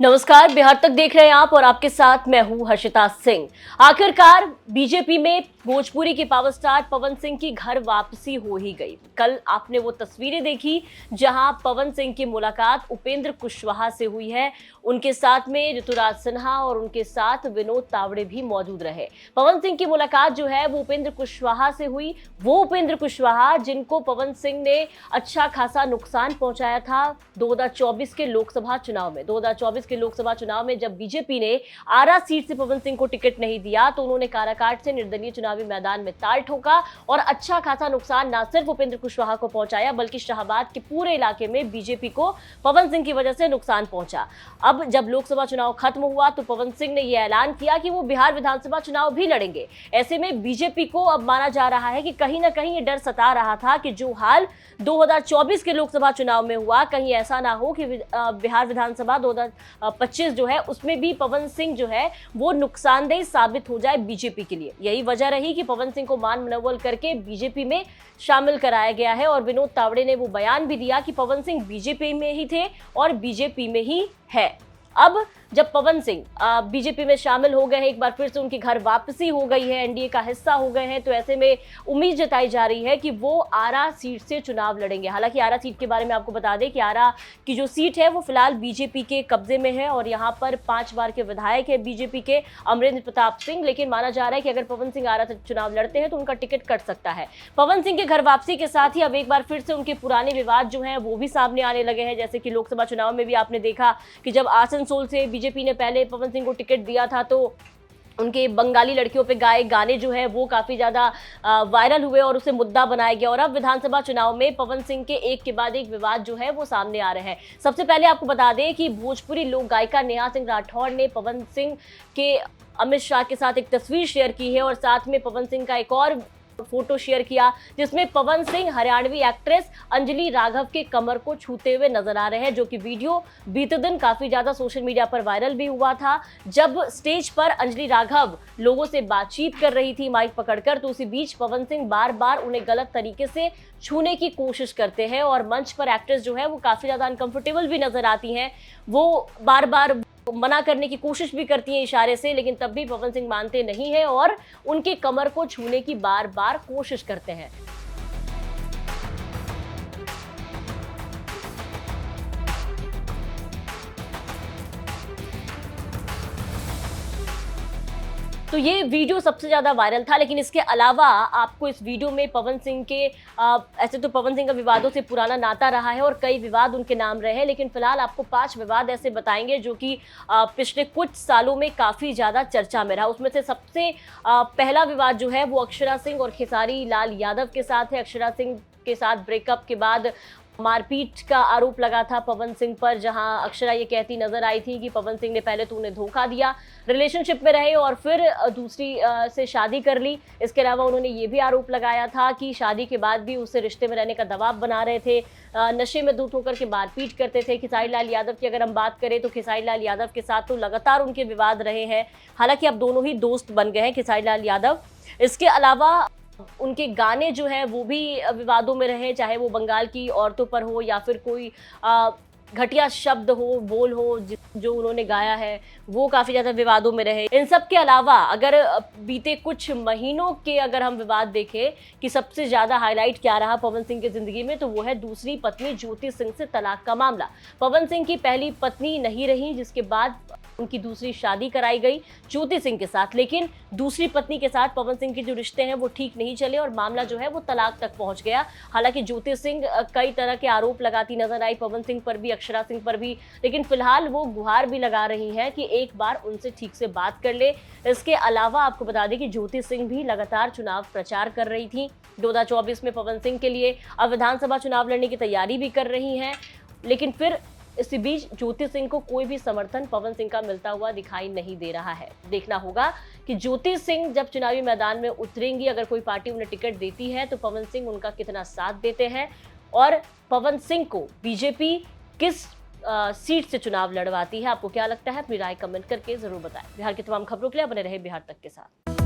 नमस्कार, बिहार तक देख रहे हैं आप और आपके साथ मैं हूं हर्षिता सिंह। आखिरकार बीजेपी में भोजपुरी के पावर स्टार पवन सिंह की घर वापसी हो ही गई। कल आपने वो तस्वीरें देखी जहां पवन सिंह की मुलाकात उपेंद्र कुशवाहा से हुई है। उनके साथ में ऋतुराज सिन्हा और उनके साथ विनोद तावड़े भी मौजूद रहे। पवन सिंह की मुलाकात जो है वो उपेंद्र कुशवाहा से हुई। वो उपेंद्र कुशवाहा जिनको पवन सिंह ने अच्छा खासा नुकसान पहुंचाया था 2024 के लोकसभा चुनाव में। 2024 के लोकसभा चुनाव में जब बीजेपी ने आरा सीट से पवन सिंह को टिकट नहीं दिया तो उन्होंने काराकाट से निर्दलीय चुनावी मैदान में ताल ठोका और अच्छा खासा नुकसान न सिर्फ उपेंद्र कुशवाहा को पहुंचाया बल्कि शाहबाद के पूरे इलाके में बीजेपी को पवन सिंह की वजह से नुकसान पहुंचा। अब जब लोकसभा चुनाव खत्म हुआ तो पवन सिंह ने यह ऐलान किया कि वो बिहार विधानसभा चुनाव भी लड़ेंगे। ऐसे में बीजेपी को अब माना जा रहा है कि कहीं ना कहीं ये डर सता रहा था कि जो हाल 2024 के लोकसभा चुनाव में हुआ, कहीं ऐसा ना हो कि बिहार विधानसभा 2025 जो है उसमें भी पवन सिंह जो है वो नुकसानदेह साबित हो जाए बीजेपी के लिए। यही वजह रही कि पवन सिंह को मान मनवल करके बीजेपी में शामिल कराया गया है और विनोद तावड़े ने वो बयान भी दिया कि पवन सिंह बीजेपी में ही थे और बीजेपी में ही है। अब जब पवन सिंह बीजेपी में शामिल हो गए हैं, एक बार फिर से उनकी घर वापसी हो गई है, एनडीए का हिस्सा हो गए हैं, तो ऐसे में उम्मीद जताई जा रही है कि वो आरा सीट से चुनाव लड़ेंगे। हालांकि आरा सीट के बारे में आपको बता दें कि आरा की जो सीट है वो फिलहाल बीजेपी के कब्जे में है और यहाँ पर 5 बार के विधायक है बीजेपी के अमरेंद्र प्रताप सिंह। लेकिन माना जा रहा है कि अगर पवन सिंह आरा से चुनाव लड़ते हैं तो उनका टिकट कट सकता है। पवन सिंह के घर वापसी के साथ ही अब एक बार फिर से उनके पुराने विवाद जो हैं वो भी सामने आने लगे हैं। जैसे कि लोकसभा चुनाव में भी आपने देखा कि जब आसनसोल से बीजेपी ने पहले पवन सिंह को टिकट दिया था तो उनके बंगाली लड़कियों पे गाए गाने जो है वो काफी ज्यादा वायरल हुए और उसे मुद्दा बनाया गया। और अब विधानसभा चुनाव में पवन सिंह के एक के बाद एक विवाद जो है वो सामने आ रहे हैं। सबसे पहले आपको बता दें कि भोजपुरी लोक गायिका नेहा सिंह राठौड़ ने पवन सिंह के अमित शाह के साथ एक तस्वीर शेयर की है और साथ में पवन सिंह का एक और फोटो शेयर किया जिसमें पवन सिंह हरियाणवी एक्ट्रेस अंजलि राघव के कमर को छूते हुए नजर आ रहे हैं, जो कि वीडियो बीते दिन काफी ज्यादा सोशल मीडिया पर वायरल भी हुआ था। जब स्टेज पर अंजलि राघव लोगों से बातचीत कर रही थी माइक पकड़कर, तो उसी बीच पवन सिंह बार बार उन्हें गलत तरीके से छूने की कोशिश करते हैं और मंच पर एक्ट्रेस जो है वो काफी ज्यादा अनकंफर्टेबल भी नजर आती हैं। वो बार बार मना करने की कोशिश भी करती हैं इशारे से, लेकिन तब भी पवन सिंह मानते नहीं हैं और उनके कमर को छूने की बार बार कोशिश करते हैं। तो ये वीडियो सबसे ज्यादा वायरल था, लेकिन इसके अलावा आपको इस वीडियो में पवन सिंह के ऐसे तो पवन सिंह का विवादों से पुराना नाता रहा है और कई विवाद उनके नाम रहे हैं, लेकिन फिलहाल आपको 5 विवाद ऐसे बताएंगे जो कि पिछले कुछ सालों में काफी ज्यादा चर्चा में रहा। उसमें से सबसे पहला विवाद जो है वो अक्षरा सिंह और खेसारी लाल यादव के साथ है। अक्षरा सिंह के साथ ब्रेकअप के बाद मारपीट का आरोप लगा था पवन सिंह पर, जहां अक्षरा ये कहती नजर आई थी कि पवन सिंह ने पहले तो उन्हें धोखा दिया, रिलेशनशिप में रहे और फिर दूसरी से शादी कर ली। इसके अलावा उन्होंने ये भी आरोप लगाया था कि शादी के बाद भी उससे रिश्ते में रहने का दबाव बना रहे थे, नशे में धुत होकर के मारपीट करते थे। खेसारी लाल यादव की अगर हम बात करें तो खेसारी लाल यादव के साथ तो लगातार उनके विवाद रहे हैं। हालांकि अब दोनों ही दोस्त बन गए हैं खेसारी लाल यादव। इसके अलावा उनके गाने जो हैं वो भी विवादों में रहे, चाहे वो बंगाल की औरतों पर हो या फिर कोई घटिया शब्द हो, बोल हो जो उन्होंने गाया है वो काफ़ी ज़्यादा विवादों में रहे। इन सब के अलावा अगर बीते कुछ महीनों के अगर हम विवाद देखें कि सबसे ज़्यादा हाईलाइट क्या रहा पवन सिंह की ज़िंदगी में, तो वो है दूसरी पत्नी ज्योति सिंह से तलाक का मामला। पवन सिंह की पहली पत्नी नहीं रही, जिसके बाद उनकी दूसरी शादी कराई गई ज्योति सिंह के साथ, लेकिन दूसरी पत्नी के साथ पवन सिंह के जो रिश्ते हैं वो ठीक नहीं चले और मामला जो है वो तलाक तक पहुंच गया। हालांकि ज्योति सिंह कई तरह के आरोप लगाती नजर आई पवन सिंह पर भी, अक्षरा सिंह पर भी, लेकिन फिलहाल वो गुहार भी लगा रही हैं कि एक बार उनसे ठीक से बात कर ले। इसके अलावा आपको बता दें कि ज्योति सिंह भी लगातार चुनाव प्रचार कर रही थी 2024 में पवन सिंह के लिए। अब विधानसभा चुनाव लड़ने की तैयारी भी कर रही हैं, लेकिन फिर इसी बीच ज्योति सिंह को कोई भी समर्थन पवन सिंह का मिलता हुआ दिखाई नहीं दे रहा है। देखना होगा कि ज्योति सिंह जब चुनावी मैदान में उतरेंगी, अगर कोई पार्टी उन्हें टिकट देती है तो पवन सिंह उनका कितना साथ देते हैं और पवन सिंह को बीजेपी किस सीट से चुनाव लड़वाती है। आपको क्या लगता है? अपनी राय कमेंट करके जरूर बताएं। बिहार की तमाम खबरों के लिए बने रहे बिहार तक के साथ।